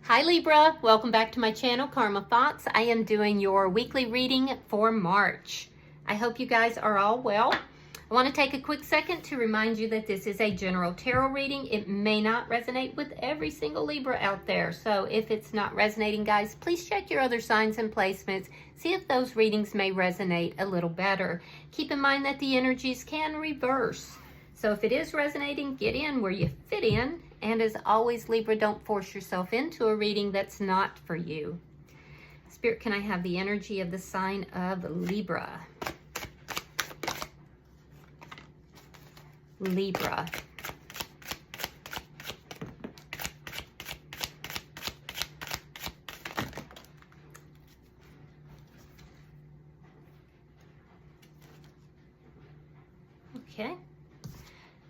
Hi Libra, welcome back to my channel, Karma Thoughts. I am doing your weekly reading for March. I hope you guys are all well. I want to take a quick second to remind you that this is a general tarot reading. It may not resonate with every single Libra out there. So if it's not resonating, guys, please check your other signs and placements. See if those readings may resonate a little better. Keep in mind that the energies can reverse. So if it is resonating, get in where you fit in. And as always, Libra, don't force yourself into a reading that's not for you. Spirit, can I have the energy of the sign of Libra? Libra. Okay.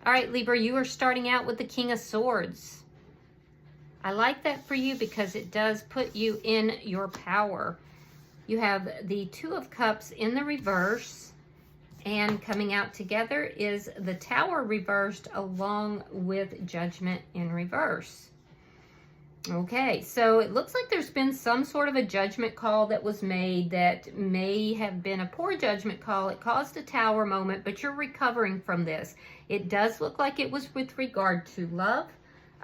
All right, Libra, you are starting out with the King of Swords. I like that for you because it does put you in your power. You have the Two of Cups in the reverse, and coming out together is the Tower reversed along with Judgment in reverse. Okay, so it looks like there's been some sort of a judgment call that was made that may have been a poor judgment call. It caused a Tower moment, but you're recovering from this. It does look like it was with regard to love.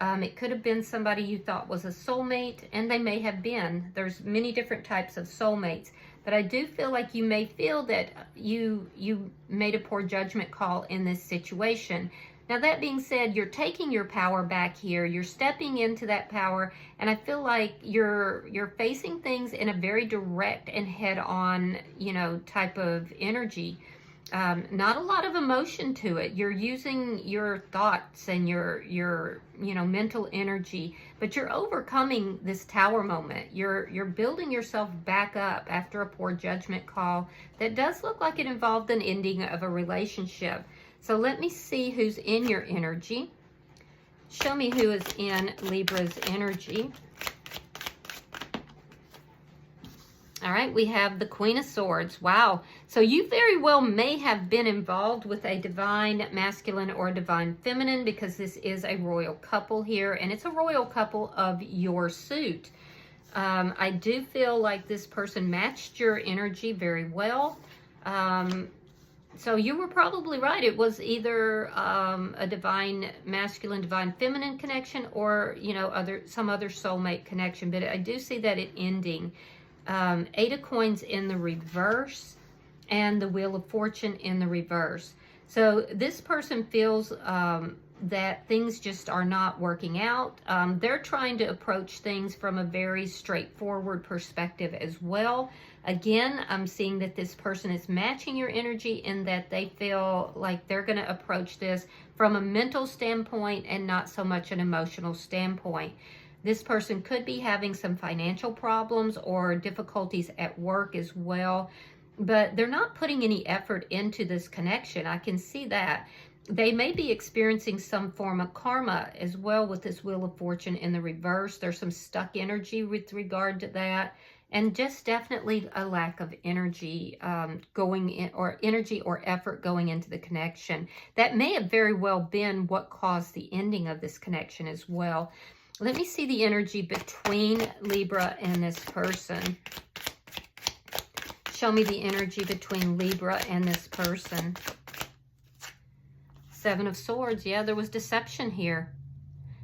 It could have been somebody you thought was a soulmate, and they may have been. There's many different types of soulmates, but I do feel like you may feel that you made a poor judgment call in this situation. Now, that being said, you're taking your power back here. You're stepping into that power, and I feel like you're facing things in a very direct and head-on, type of energy. Not a lot of emotion to it. You're using your thoughts and your mental energy, but you're overcoming this Tower moment. You're building yourself back up after a poor judgment call that does look like it involved an ending of a relationship. So let me see who's in your energy. Show me who is in Libra's energy. All right, we have the Queen of Swords. Wow. So you very well may have been involved with a divine masculine or a divine feminine, because this is a royal couple here, and it's a royal couple of your suit. I do feel like this person matched your energy very well. So you were probably right. It was either a divine masculine, divine feminine connection, or some other soulmate connection. But I do see that it ending. Eight of Coins in the reverse, and the Wheel of Fortune in the reverse. So this person feels that things just are not working out. They're trying to approach things from a very straightforward perspective as well. Again, I'm seeing that this person is matching your energy in that they feel like they're going to approach this from a mental standpoint and not so much an emotional standpoint. This person could be having some financial problems or difficulties at work as well, but they're not putting any effort into this connection. I can see that. They may be experiencing some form of karma as well with this Wheel of Fortune in the reverse. There's some stuck energy with regard to that, and just definitely a lack of energy going in, or energy or effort going into the connection. That may have very well been what caused the ending of this connection as well. Let me see the energy between Libra and this person. Show me the energy between Libra and this person. Seven of Swords. Yeah, there was deception here.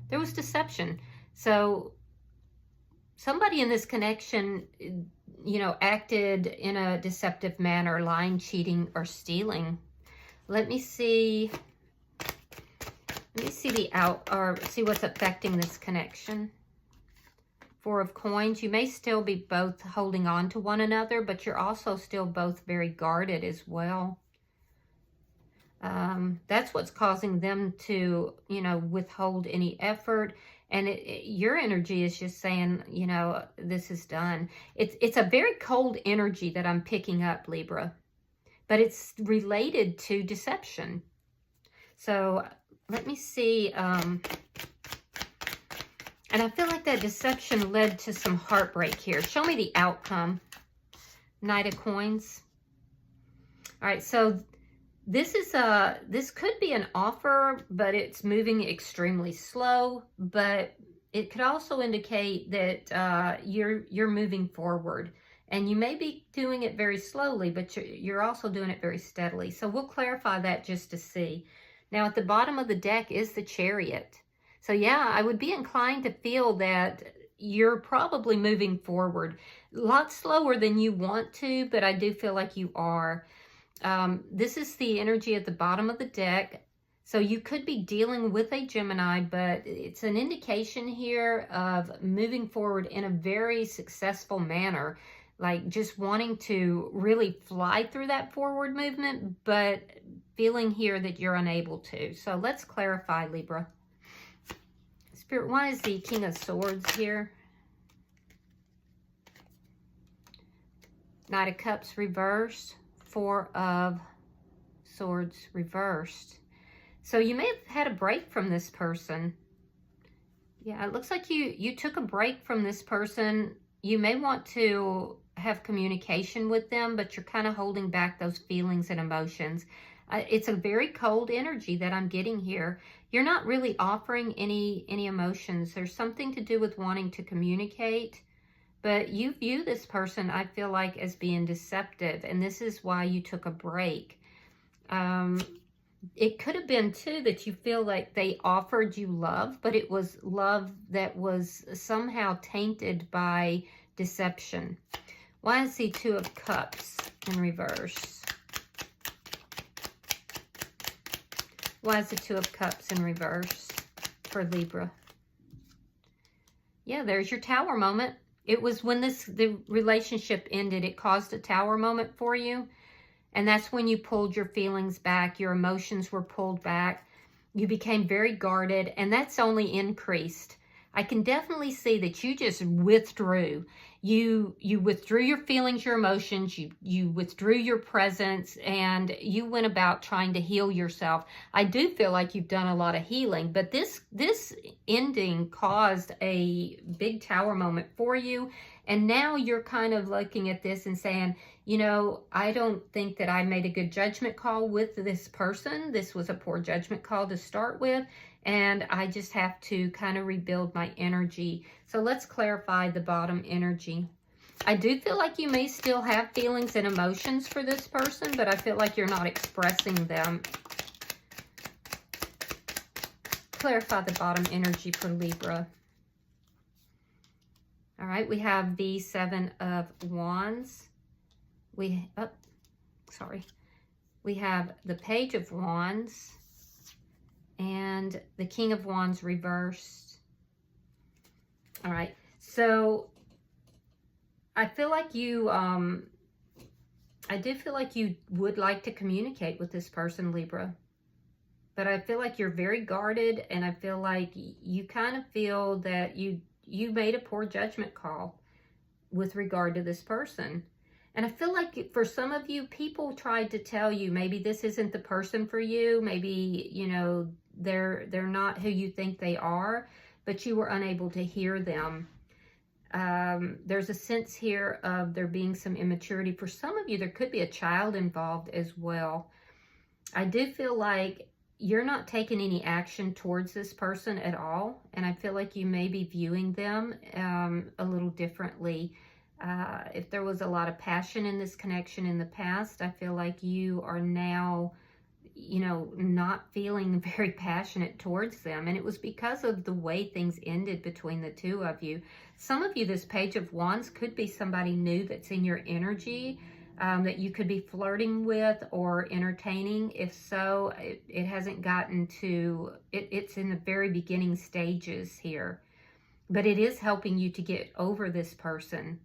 There was deception. So somebody in this connection, acted in a deceptive manner, lying, cheating, or stealing. Let me see see what's affecting this connection. Four of Coins. You may still be both holding on to one another, but you're also still both very guarded as well. That's what's causing them to, withhold any effort. And your energy is just saying, this is done. It's a very cold energy that I'm picking up, Libra, but it's related to deception. So let me see. And I feel like that deception led to some heartbreak here. Show me the outcome. Knight of Coins. All right, so this could be an offer, but it's moving extremely slow. But it could also indicate that you're moving forward. And you may be doing it very slowly, but you're also doing it very steadily. So we'll clarify that just to see. Now, at the bottom of the deck is the Chariot. So yeah, I would be inclined to feel that you're probably moving forward. A lot slower than you want to, but I do feel like you are. This is the energy at the bottom of the deck. So you could be dealing with a Gemini, but it's an indication here of moving forward in a very successful manner. Like just wanting to really fly through that forward movement, but feeling here that you're unable to. So let's clarify, Libra. Spirit, why is the King of Swords here? Knight of Cups reversed. Four of Swords reversed. So you may have had a break from this person. Yeah, it looks like you took a break from this person. You may want to have communication with them, but you're kind of holding back those feelings and emotions. It's a very cold energy that I'm getting here. You're not really offering any emotions. There's something to do with wanting to communicate, but you view this person, I feel like, as being deceptive, and this is why you took a break. It could have been, too, that you feel like they offered you love, but it was love that was somehow tainted by deception. Why is the Two of Cups in reverse? Why is the Two of Cups in reverse for Libra? Yeah, there's your Tower moment. It was when the relationship ended, it caused a Tower moment for you. And that's when you pulled your feelings back. Your emotions were pulled back. You became very guarded, and that's only increased. I can definitely see that you just withdrew. You withdrew your feelings, your emotions, you withdrew your presence, and you went about trying to heal yourself. I do feel like you've done a lot of healing, but this ending caused a big Tower moment for you. And now you're kind of looking at this and saying, you know, I don't think that I made a good judgment call with this person. This was a poor judgment call to start with. And I just have to kind of rebuild my energy. So let's clarify the bottom energy. I do feel like you may still have feelings and emotions for this person, but I feel like you're not expressing them. Clarify the bottom energy for Libra. All right, we have the Seven of Wands. We have the Page of Wands and the King of Wands reversed. All right, so I feel like you, I do feel like you would like to communicate with this person, Libra. But I feel like you're very guarded, and I feel like you kind of feel that you made a poor judgment call with regard to this person. And I feel like for some of you, people tried to tell you maybe this isn't the person for you. Maybe, you know, they're not who you think they are, but you were unable to hear them. There's a sense here of there being some immaturity. For some of you, there could be a child involved as well. I do feel like you're not taking any action towards this person at all. And I feel like you may be viewing them a little differently. If there was a lot of passion in this connection in the past, I feel like you are now, you know, not feeling very passionate towards them. And it was because of the way things ended between the two of you. Some of you, this Page of Wands could be somebody new that's in your energy, that you could be flirting with or entertaining. If so, it hasn't gotten to, it's in the very beginning stages here. But it is helping you to get over this person.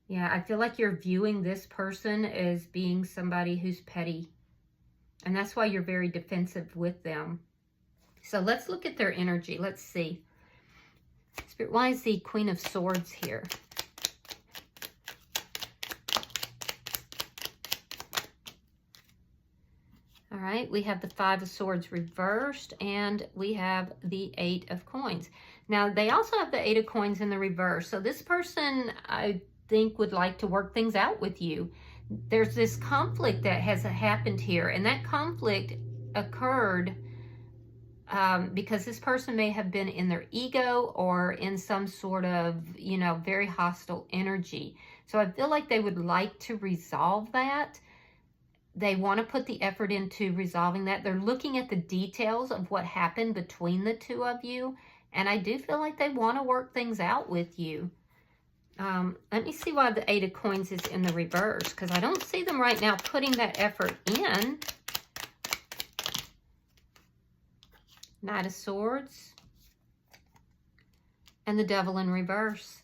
Yeah, I feel like you're viewing this person as being somebody who's petty. And that's why you're very defensive with them. So let's look at their energy. Let's see. Spirit, why is the Queen of Swords here? All right, we have the Five of Swords reversed, and we have the Eight of Coins. Now, they also have the Eight of Coins in the reverse. So this person, I think, would like to work things out with you. There's this conflict that has happened here, and that conflict occurred because this person may have been in their ego or in some sort of, you know, very hostile energy. So I feel like they would like to resolve that. They want to put the effort into resolving that. They're looking at the details of what happened between the two of you. And I do feel like they want to work things out with you. Let me see why the Eight of Coins is in the reverse, because I don't see them right now putting that effort in. Knight of Swords. And the Devil in reverse.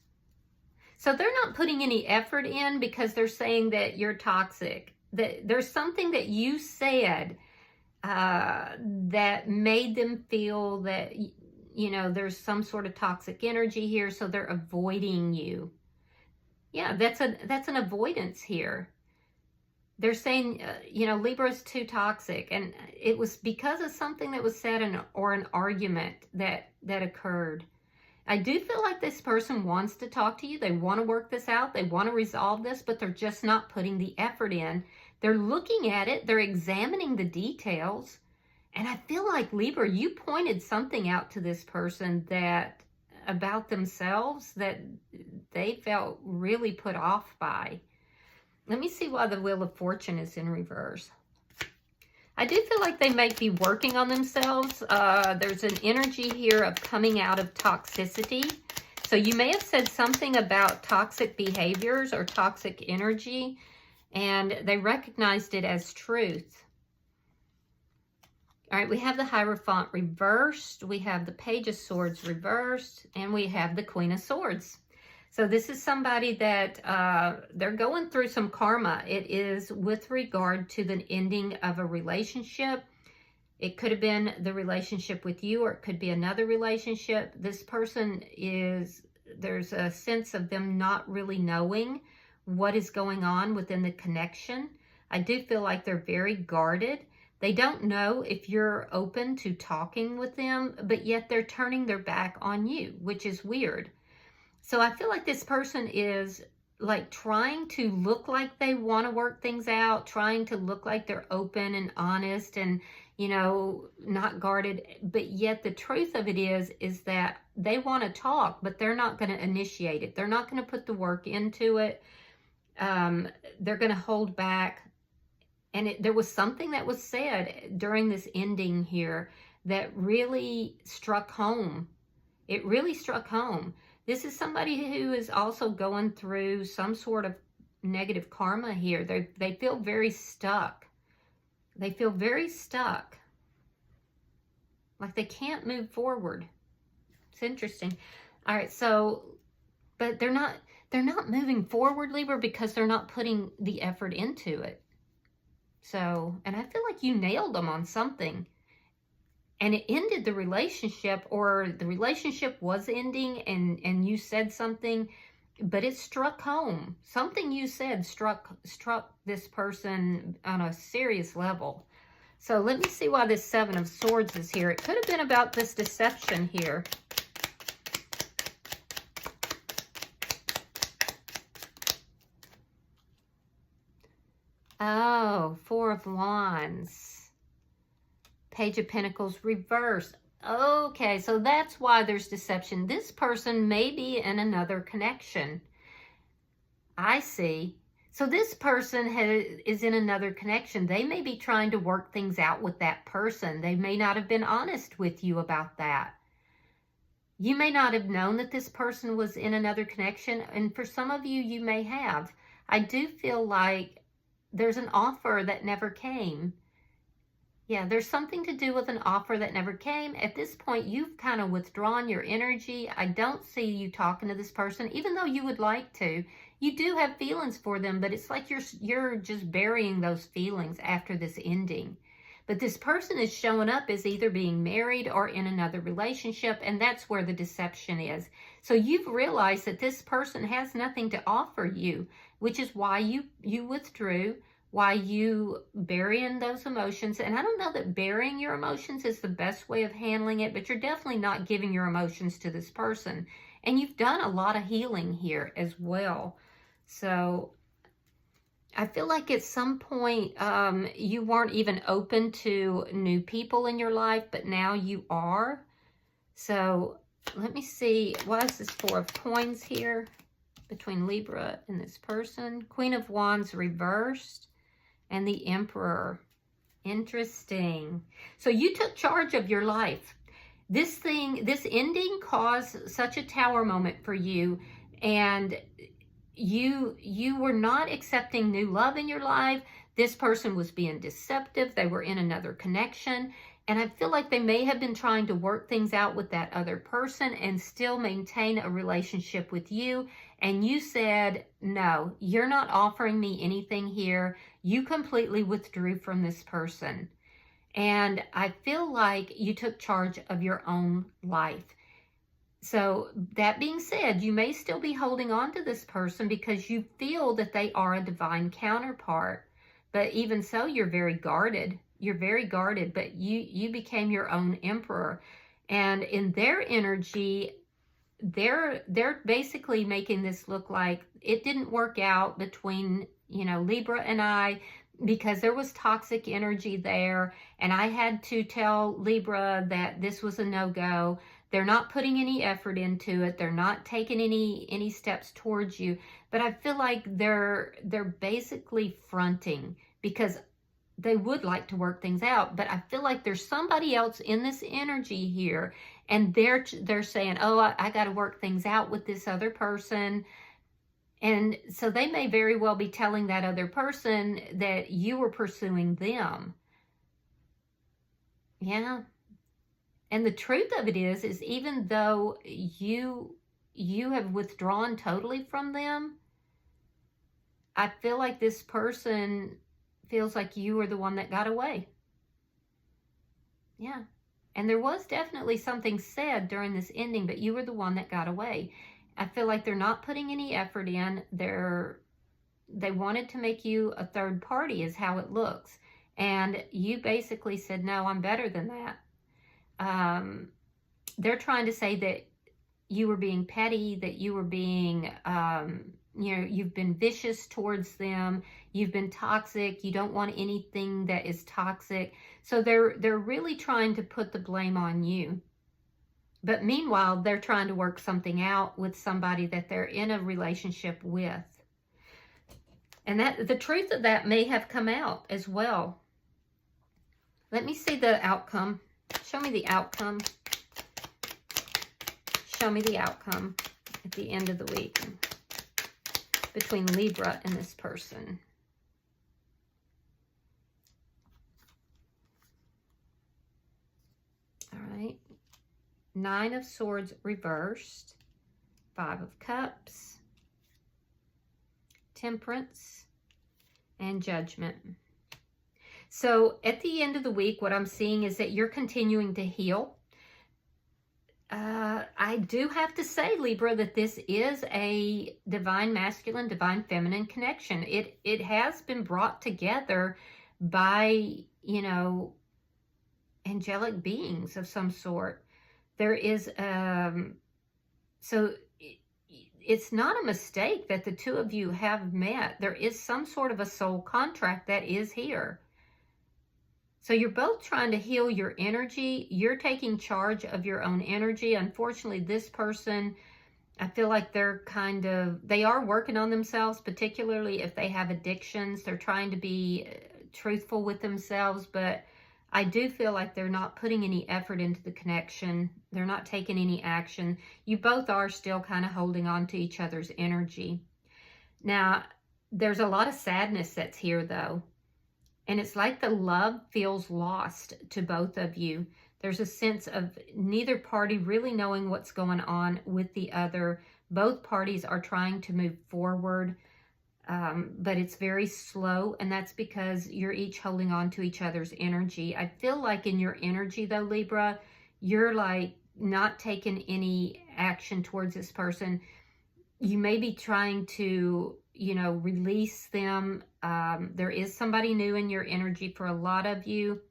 So they're not putting any effort in because they're saying that you're toxic. That there's something that you said that made them feel that, you know, there's some sort of toxic energy here, so they're avoiding you. Yeah, that's an avoidance here. They're saying, you know, Libra is too toxic, and it was because of something that was said or an argument that occurred. I do feel like this person wants to talk to you. They want to work this out. They want to resolve this, but they're just not putting the effort in. They're looking at it. They're examining the details. And I feel like, Libra, you pointed something out to this person that about themselves that they felt really put off by. Let me see why the Wheel of Fortune is in reverse. I do feel like they might be working on themselves. There's an energy here of coming out of toxicity. So you may have said something about toxic behaviors or toxic energy, and they recognized it as truth. All right, we have the Hierophant reversed. We have the Page of Swords reversed, and we have the Queen of Swords. So this is somebody that they're going through some karma. It is with regard to the ending of a relationship. It could have been the relationship with you, or it could be another relationship. This person there's a sense of them not really knowing what is going on within the connection. I do feel like they're very guarded. They don't know if you're open to talking with them, but yet they're turning their back on you, which is weird. So I feel like this person is like trying to look like they want to work things out, trying to look like they're open and honest and, you know, not guarded. But yet the truth of it is that they want to talk, but they're not going to initiate it. They're not going to put the work into it. They're going to hold back. And there was something that was said during this ending here that really struck home. It really struck home. This is somebody who is also going through some sort of negative karma here. They feel very stuck. They feel very stuck. Like they can't move forward. It's interesting. All right, so, but they're not moving forward, Libra, because they're not putting the effort into it. So, and I feel like you nailed them on something. And it ended the relationship, or the relationship was ending, and you said something, but it struck home. Something you said struck this person on a serious level. So let me see why this Seven of Swords is here. It could have been about this deception here. Oh, Four of Wands. Page of Pentacles reversed. Okay, so that's why there's deception. This person may be in another connection. I see. So this person is in another connection. They may be trying to work things out with that person. They may not have been honest with you about that. You may not have known that this person was in another connection, and for some of you, you may have. I do feel like there's an offer that never came. Yeah, there's something to do with an offer that never came. At this point, you've kind of withdrawn your energy. I don't see you talking to this person, even though you would like to. You do have feelings for them, but it's like you're just burying those feelings after this ending. But this person is showing up as either being married or in another relationship, and that's where the deception is. So you've realized that this person has nothing to offer you, which is why you withdrew, why you burying those emotions. And I don't know that burying your emotions is the best way of handling it, but you're definitely not giving your emotions to this person. And you've done a lot of healing here as well. So I feel like at some point you weren't even open to new people in your life, but now you are. So let me see. Why is this Four of Coins here between Libra and this person? Queen of Wands reversed and the Emperor. Interesting. So you took charge of your life. This ending caused such a tower moment for you, and you were not accepting new love in your life. This person was being deceptive. They were in another connection, and I feel like they may have been trying to work things out with that other person and still maintain a relationship with you. And you said, no, you're not offering me anything here. You completely withdrew from this person. And I feel like you took charge of your own life. So that being said, you may still be holding on to this person because you feel that they are a divine counterpart. But even so, you're very guarded. You're very guarded, but you became your own emperor. And in their energy, they're basically making this look like it didn't work out between, Libra and I, because there was toxic energy there. And I had to tell Libra that this was a no-go. They're not putting any effort into it. They're not taking any steps towards you. But I feel like they're basically fronting because they would like to work things out. But I feel like there's somebody else in this energy here, and they're saying, oh, I got to work things out with this other person. And so they may very well be telling that other person that you were pursuing them. Yeah. And the truth of it is even though you have withdrawn totally from them, I feel like this person feels like you were the one that got away. Yeah. And there was definitely something said during this ending, but you were the one that got away. I feel like they're not putting any effort in. They wanted to make you a third party is how it looks. And you basically said, no, I'm better than that. They're trying to say that you were being petty, that you were being, you've been vicious towards them. You've been toxic. You don't want anything that is toxic. So they're really trying to put the blame on you. But meanwhile, they're trying to work something out with somebody that they're in a relationship with. And that the truth of that may have come out as well. Let me see the outcome. Show me the outcome. Show me the outcome at the end of the week between Libra and this person. All right. 9 of Swords reversed. 5 of Cups. Temperance. And Judgment. So at the end of the week, what I'm seeing is that you're continuing to heal. I do have to say, Libra, that this is a divine masculine, divine feminine connection. It has been brought together by, angelic beings of some sort. There is, so it's not a mistake that the two of you have met. There is some sort of a soul contract that is here. So you're both trying to heal your energy. You're taking charge of your own energy. Unfortunately, this person, I feel like they are working on themselves, particularly if they have addictions. They're trying to be truthful with themselves, but I do feel like they're not putting any effort into the connection. They're not taking any action. You both are still kind of holding on to each other's energy. Now, there's a lot of sadness that's here, though. And it's like the love feels lost to both of you. There's a sense of neither party really knowing what's going on with the other. Both parties are trying to move forward, but it's very slow. And that's because you're each holding on to each other's energy. I feel like in your energy, though, Libra, you're like not taking any action towards this person. You may be trying to, release them. There is somebody new in your energy for a lot of you.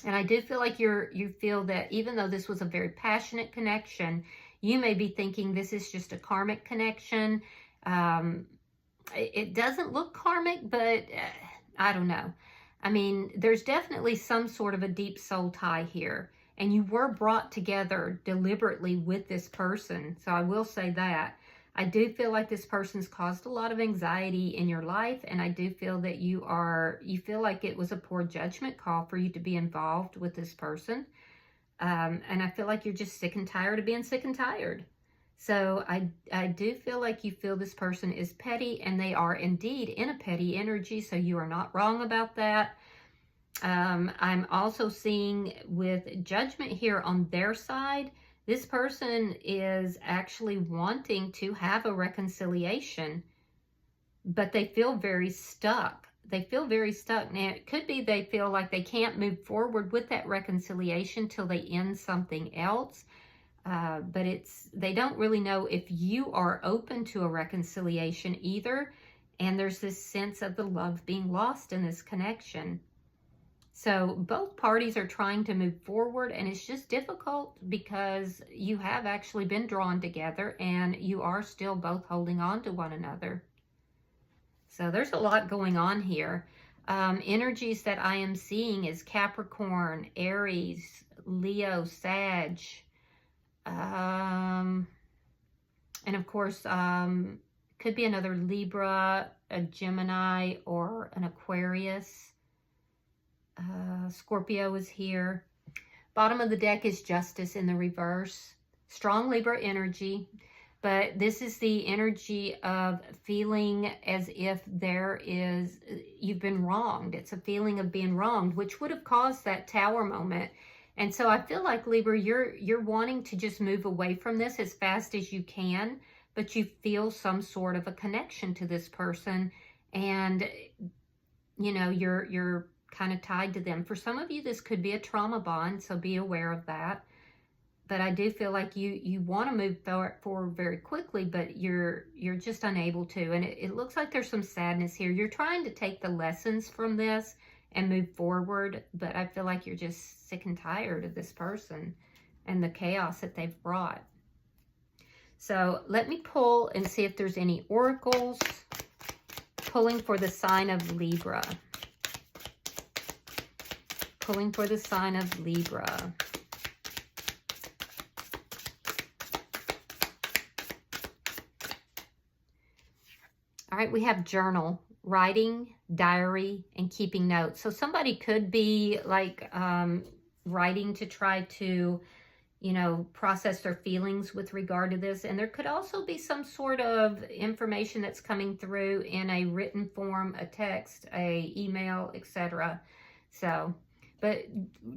And I do feel like you feel that even though this was a very passionate connection, you may be thinking this is just a karmic connection. it doesn't look karmic, but I don't know. I mean, there's definitely some sort of a deep soul tie here. And you were brought together deliberately with this person. So I will say that. I do feel like this person's caused a lot of anxiety in your life. And I do feel that you feel like it was a poor judgment call for you to be involved with this person. And I feel like you're just sick and tired of being sick and tired. So I do feel like you feel this person is petty, and they are indeed in a petty energy. So you are not wrong about that. I'm also seeing with judgment here on their side, this person is actually wanting to have a reconciliation, but they feel very stuck. They feel very stuck. Now, it could be they feel like they can't move forward with that reconciliation till they end something else. But they don't really know if you are open to a reconciliation either. And there's this sense of the love being lost in this connection. So both parties are trying to move forward, and it's just difficult because you have actually been drawn together and you are still both holding on to one another. So there's a lot going on here. Energies that I am seeing is Capricorn, Aries, Leo, Sag, and of course, could be another Libra, a Gemini, or an Aquarius. Scorpio is here. Bottom of the deck is Justice in the reverse. Strong Libra energy, but this is the energy of feeling as if you've been wronged. It's a feeling of being wronged, which would have caused that Tower moment. And so I feel like, Libra, you're wanting to just move away from this as fast as you can, but you feel some sort of a connection to this person, and you know, you're kind of tied to them. For some of you, this could be a trauma bond, so be aware of that. But I do feel like you want to move forward very quickly, but you're just unable to. And it looks like there's some sadness here. You're trying to take the lessons from this and move forward, but I feel like you're just sick and tired of this person and the chaos that they've brought. So let me pull and see if there's any oracles. Pulling for the sign of Libra. Pulling for the sign of Libra. All right, we have journal, writing, diary, and keeping notes. So somebody could be like writing to try to, you know, process their feelings with regard to this. And there could also be some sort of information that's coming through in a written form, a text, a email, etc. So, but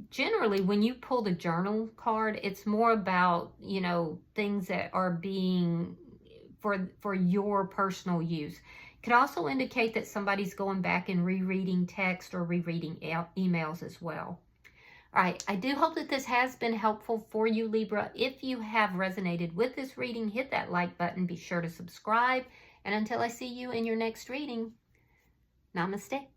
generally when you pull the journal card, it's more about, you know, things that are being for your personal use. It could also indicate that somebody's going back and rereading text or rereading emails as well. All right, I do hope that this has been helpful for you, Libra. If you have resonated with this reading, hit that like button. Be sure to subscribe. And until I see you in your next reading, namaste.